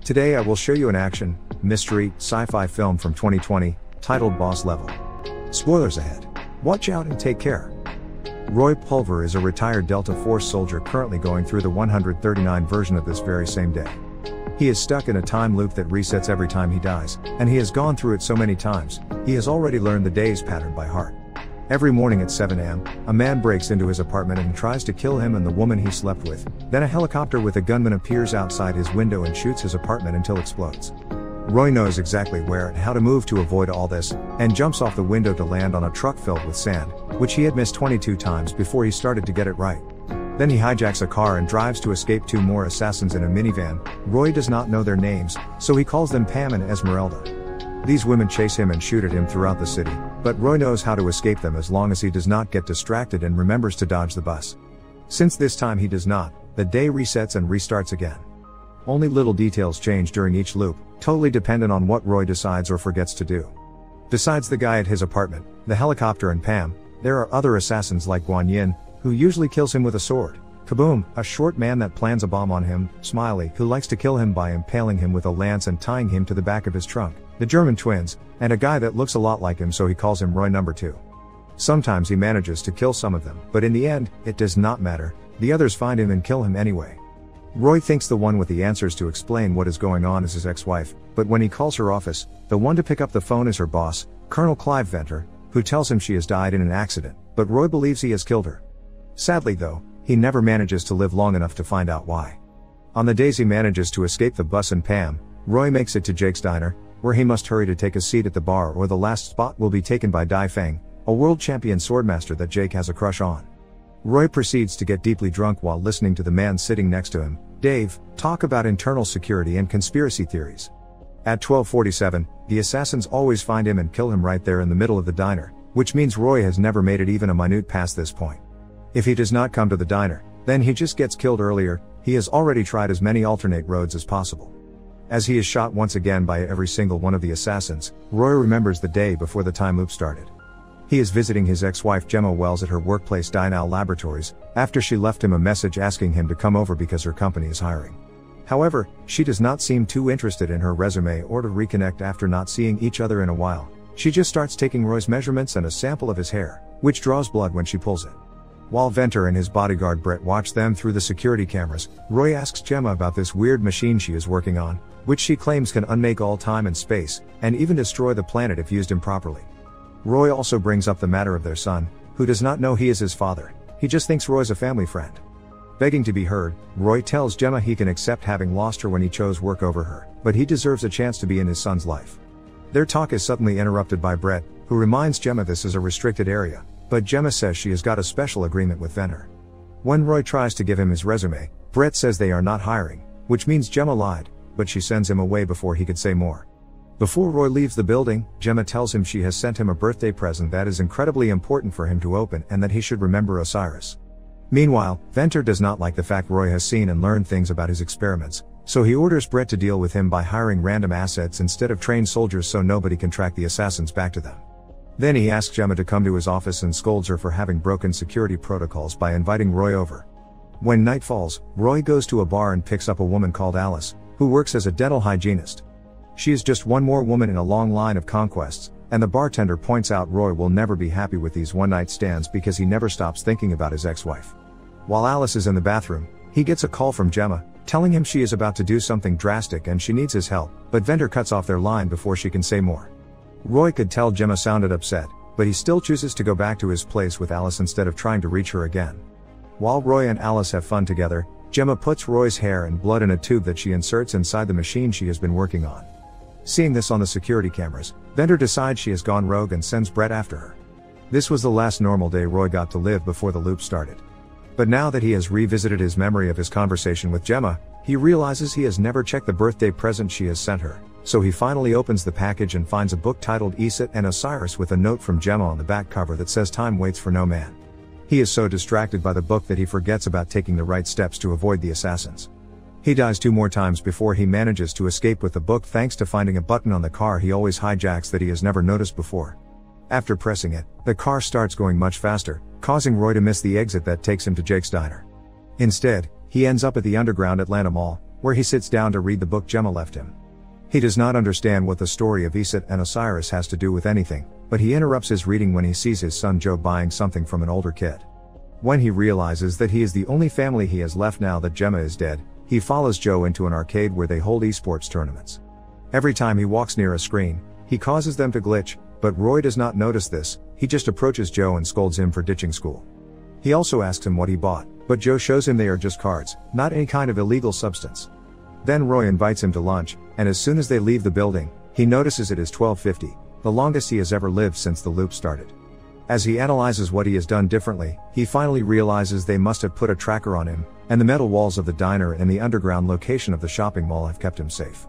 Today I will show you an action, mystery, sci-fi film from 2020, titled Boss Level. Spoilers ahead. Watch out and take care. Roy Pulver is a retired Delta Force soldier currently going through the 139 version of this very same day. He is stuck in a time loop that resets every time he dies, and he has gone through it so many times, he has already learned the day's pattern by heart. Every morning at 7 a.m., a man breaks into his apartment and tries to kill him and the woman he slept with. Then a helicopter with a gunman appears outside his window and shoots his apartment until it explodes. Roy knows exactly where and how to move to avoid all this, and jumps off the window to land on a truck filled with sand, which he had missed 22 times before he started to get it right. Then he hijacks a car and drives to escape two more assassins in a minivan. Roy does not know their names, so he calls them Pam and Esmeralda. These women chase him and shoot at him throughout the city, but Roy knows how to escape them as long as he does not get distracted and remembers to dodge the bus. Since this time he does not, the day resets and restarts again. Only little details change during each loop, totally dependent on what Roy decides or forgets to do. Besides the guy at his apartment, the helicopter and Pam, there are other assassins like Guan Yin, who usually kills him with a sword. Kaboom, a short man that plans a bomb on him. Smiley, who likes to kill him by impaling him with a lance and tying him to the back of his trunk. The German twins, and a guy that looks a lot like him, so he calls him Roy number 2. Sometimes he manages to kill some of them, but in the end, it does not matter. The others find him and kill him anyway. Roy thinks the one with the answers to explain what is going on is his ex-wife, but when he calls her office, the one to pick up the phone is her boss, Colonel Clive Venter, who tells him she has died in an accident, but Roy believes he has killed her. Sadly though, he never manages to live long enough to find out why. On the days he manages to escape the bus and Pam, Roy makes it to Jake's diner, where he must hurry to take a seat at the bar or the last spot will be taken by Dai Feng, a world champion swordmaster that Jake has a crush on. Roy proceeds to get deeply drunk while listening to the man sitting next to him, Dave, talk about internal security and conspiracy theories. At 12:47, the assassins always find him and kill him right there in the middle of the diner, which means Roy has never made it even a minute past this point. If he does not come to the diner, then he just gets killed earlier. He has already tried as many alternate roads as possible. As he is shot once again by every single one of the assassins, Roy remembers the day before the time loop started. He is visiting his ex-wife Gemma Wells at her workplace Dynal Laboratories, after she left him a message asking him to come over because her company is hiring. However, she does not seem too interested in her resume or to reconnect after not seeing each other in a while. She just starts taking Roy's measurements and a sample of his hair, which draws blood when she pulls it. While Venter and his bodyguard Brett watch them through the security cameras, Roy asks Gemma about this weird machine she is working on, which she claims can unmake all time and space, and even destroy the planet if used improperly. Roy also brings up the matter of their son, who does not know he is his father. He just thinks Roy's a family friend. Begging to be heard, Roy tells Gemma he can accept having lost her when he chose work over her, but he deserves a chance to be in his son's life. Their talk is suddenly interrupted by Brett, who reminds Gemma this is a restricted area, but Gemma says she has got a special agreement with Venter. When Roy tries to give him his resume, Brett says they are not hiring, which means Gemma lied, but she sends him away before he could say more. Before Roy leaves the building, Gemma tells him she has sent him a birthday present that is incredibly important for him to open and that he should remember Osiris. Meanwhile, Venter does not like the fact Roy has seen and learned things about his experiments, so he orders Brett to deal with him by hiring random assets instead of trained soldiers so nobody can track the assassins back to them. Then he asks Gemma to come to his office and scolds her for having broken security protocols by inviting Roy over. When night falls, Roy goes to a bar and picks up a woman called Alice, who works as a dental hygienist. She is just one more woman in a long line of conquests, and the bartender points out Roy will never be happy with these one-night stands because he never stops thinking about his ex-wife. While Alice is in the bathroom, he gets a call from Gemma, telling him she is about to do something drastic and she needs his help, but Venter cuts off their line before she can say more. Roy could tell Gemma sounded upset, but he still chooses to go back to his place with Alice instead of trying to reach her again. While Roy and Alice have fun together, Gemma puts Roy's hair and blood in a tube that she inserts inside the machine she has been working on. Seeing this on the security cameras, Venter decides she has gone rogue and sends Brett after her. This was the last normal day Roy got to live before the loop started. But now that he has revisited his memory of his conversation with Gemma, he realizes he has never checked the birthday present she has sent her. So he finally opens the package and finds a book titled Iset and Osiris with a note from Gemma on the back cover that says time waits for no man. He is so distracted by the book that he forgets about taking the right steps to avoid the assassins. He dies 2 more times before he manages to escape with the book thanks to finding a button on the car he always hijacks that he has never noticed before. After pressing it, the car starts going much faster, causing Roy to miss the exit that takes him to Jake's diner. Instead, he ends up at the underground Atlanta Mall, where he sits down to read the book Gemma left him. He does not understand what the story of Iset and Osiris has to do with anything, but he interrupts his reading when he sees his son Joe buying something from an older kid. When he realizes that he is the only family he has left now that Gemma is dead, he follows Joe into an arcade where they hold esports tournaments. Every time he walks near a screen, he causes them to glitch, but Roy does not notice this. He just approaches Joe and scolds him for ditching school. He also asks him what he bought, but Joe shows him they are just cards, not any kind of illegal substance. Then Roy invites him to lunch, and as soon as they leave the building, he notices it is 12:50, the longest he has ever lived since the loop started. As he analyzes what he has done differently, he finally realizes they must have put a tracker on him, and the metal walls of the diner and the underground location of the shopping mall have kept him safe.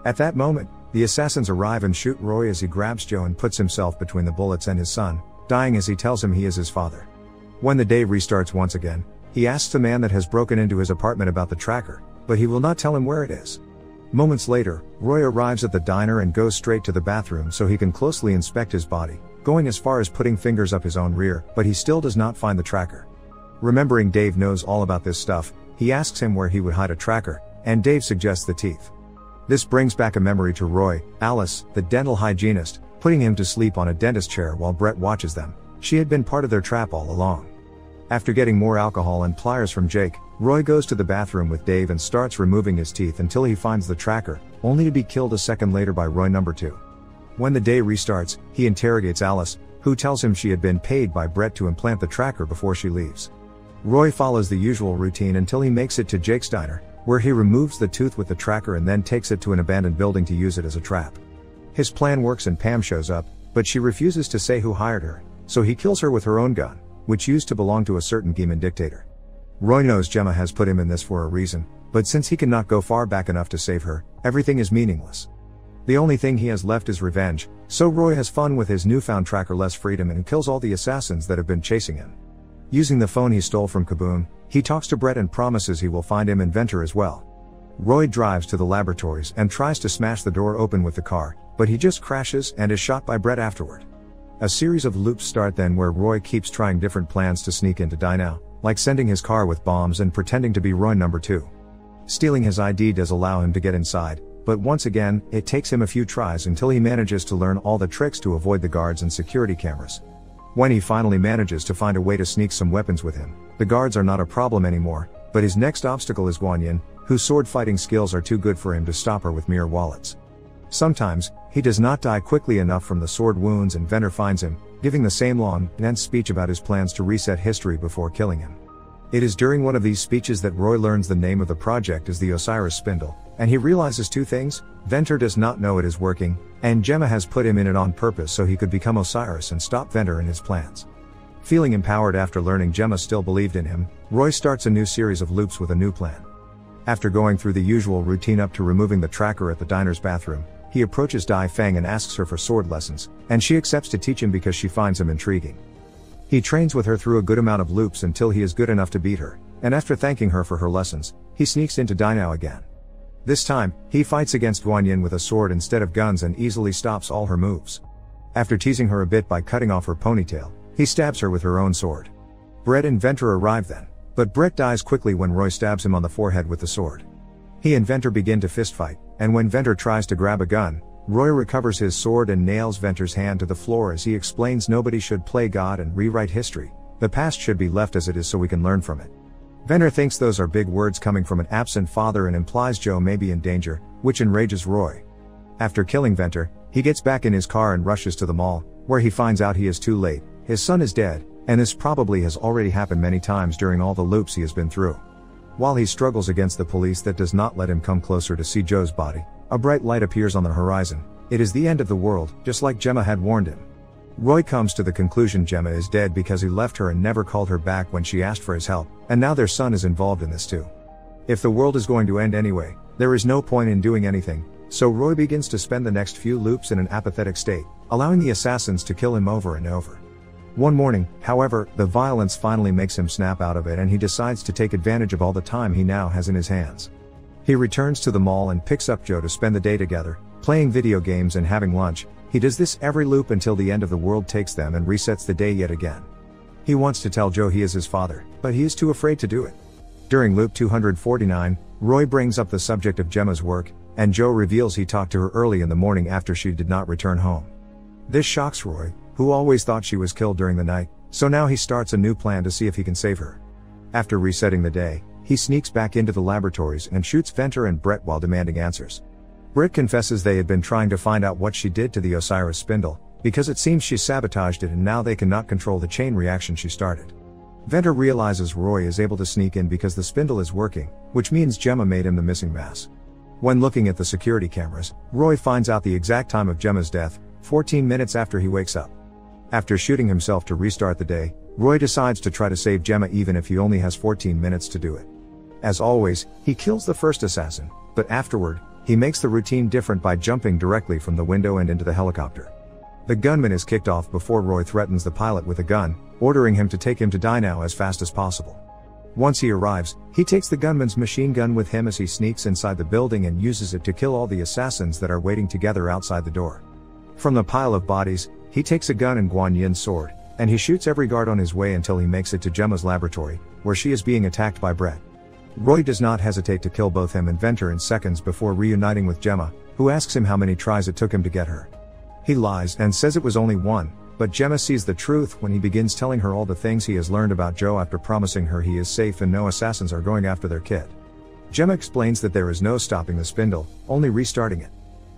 At that moment, the assassins arrive and shoot Roy as he grabs Joe and puts himself between the bullets and his son, dying as he tells him he is his father. When the day restarts once again, he asks the man that has broken into his apartment about the tracker, but he will not tell him where it is. Moments later, Roy arrives at the diner and goes straight to the bathroom so he can closely inspect his body, going as far as putting fingers up his own rear, but he still does not find the tracker. Remembering Dave knows all about this stuff, he asks him where he would hide a tracker, and Dave suggests the teeth. This brings back a memory to Roy. Alice, the dental hygienist, putting him to sleep on a dentist chair while Brett watches them. She had been part of their trap all along. After getting more alcohol and pliers from Jake, Roy goes to the bathroom with Dave and starts removing his teeth until he finds the tracker, only to be killed a second later by Roy number 2. When the day restarts, he interrogates Alice, who tells him she had been paid by Brett to implant the tracker before she leaves. Roy follows the usual routine until he makes it to Jake's diner, where he removes the tooth with the tracker and then takes it to an abandoned building to use it as a trap. His plan works and Pam shows up, but she refuses to say who hired her, so he kills her with her own gun, which used to belong to a certain Geman dictator. Roy knows Gemma has put him in this for a reason, but since he cannot go far back enough to save her, everything is meaningless. The only thing he has left is revenge, so Roy has fun with his newfound trackerless freedom and kills all the assassins that have been chasing him. Using the phone he stole from Kaboom, he talks to Brett and promises he will find him inventor as well. Roy drives to the laboratories and tries to smash the door open with the car, but he just crashes and is shot by Brett afterward. A series of loops start then where Roy keeps trying different plans to sneak into Dinah, like sending his car with bombs and pretending to be Roy number 2. Stealing his ID does allow him to get inside, but once again, it takes him a few tries until he manages to learn all the tricks to avoid the guards and security cameras. When he finally manages to find a way to sneak some weapons with him, the guards are not a problem anymore, but his next obstacle is Guanyin, whose sword fighting skills are too good for him to stop her with mere wallets. Sometimes, he does not die quickly enough from the sword wounds and Venter finds him, giving the same long, dense speech about his plans to reset history before killing him. It is during one of these speeches that Roy learns the name of the project is the Osiris Spindle, and he realizes two things: Venter does not know it is working, and Gemma has put him in it on purpose so he could become Osiris and stop Venter in his plans. Feeling empowered after learning Gemma still believed in him, Roy starts a new series of loops with a new plan. After going through the usual routine up to removing the tracker at the diner's bathroom, he approaches Dai Fang and asks her for sword lessons, and she accepts to teach him because she finds him intriguing. He trains with her through a good amount of loops until he is good enough to beat her, and after thanking her for her lessons, he sneaks into Dinah again. This time, he fights against Guanyin with a sword instead of guns and easily stops all her moves. After teasing her a bit by cutting off her ponytail, he stabs her with her own sword. Brett and Venter arrive then, but Brett dies quickly when Roy stabs him on the forehead with the sword. He and Venter begin to fistfight, and when Venter tries to grab a gun, Roy recovers his sword and nails Venter's hand to the floor as he explains nobody should play God and rewrite history. The past should be left as it is so we can learn from it. Venter thinks those are big words coming from an absent father and implies Joe may be in danger, which enrages Roy. After killing Venter, he gets back in his car and rushes to the mall, where he finds out he is too late, his son is dead, and this probably has already happened many times during all the loops he has been through. While he struggles against the police that does not let him come closer to see Joe's body, a bright light appears on the horizon. It is the end of the world, just like Gemma had warned him. Roy comes to the conclusion Gemma is dead because he left her and never called her back when she asked for his help, and now their son is involved in this too. If the world is going to end anyway, there is no point in doing anything, so Roy begins to spend the next few loops in an apathetic state, allowing the assassins to kill him over and over. One morning, however, the violence finally makes him snap out of it and he decides to take advantage of all the time he now has in his hands. He returns to the mall and picks up Joe to spend the day together, playing video games and having lunch. He does this every loop until the end of the world takes them and resets the day yet again. He wants to tell Joe he is his father, but he is too afraid to do it. During loop 249, Roy brings up the subject of Gemma's work, and Joe reveals he talked to her early in the morning after she did not return home. This shocks Roy, who always thought she was killed during the night, so now he starts a new plan to see if he can save her. After resetting the day, he sneaks back into the laboratories and shoots Venter and Brett while demanding answers. Britt confesses they had been trying to find out what she did to the Osiris spindle, because it seems she sabotaged it and now they cannot control the chain reaction she started. Venter realizes Roy is able to sneak in because the spindle is working, which means Gemma made him the missing mass. When looking at the security cameras, Roy finds out the exact time of Gemma's death, 14 minutes after he wakes up. After shooting himself to restart the day, Roy decides to try to save Gemma even if he only has 14 minutes to do it. As always, he kills the first assassin, but afterward, he makes the routine different by jumping directly from the window and into the helicopter. The gunman is kicked off before Roy threatens the pilot with a gun, ordering him to take him to die now as fast as possible. Once he arrives, he takes the gunman's machine gun with him as he sneaks inside the building and uses it to kill all the assassins that are waiting together outside the door. From the pile of bodies, he takes a gun and Guan Yin's sword, and he shoots every guard on his way until he makes it to Gemma's laboratory, where she is being attacked by Brett. Roy does not hesitate to kill both him and Venter in seconds before reuniting with Gemma, who asks him how many tries it took him to get her. He lies and says it was only one, but Gemma sees the truth when he begins telling her all the things he has learned about Joe after promising her he is safe and no assassins are going after their kid. Gemma explains that there is no stopping the spindle, only restarting it.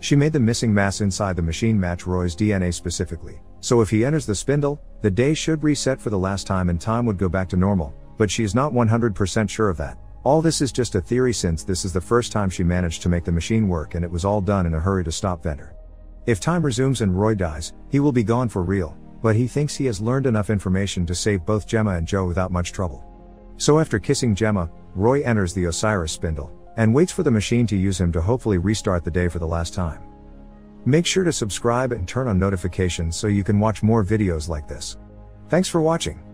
She made the missing mass inside the machine match Roy's DNA specifically, so if he enters the spindle, the day should reset for the last time and time would go back to normal, but she is not 100% sure of that. All this is just a theory since this is the first time she managed to make the machine work and it was all done in a hurry to stop Venter. If time resumes and Roy dies, he will be gone for real, but he thinks he has learned enough information to save both Gemma and Joe without much trouble. So after kissing Gemma, Roy enters the Osiris spindle, and waits for the machine to use him to hopefully restart the day for the last time. Make sure to subscribe and turn on notifications so you can watch more videos like this. Thanks for watching.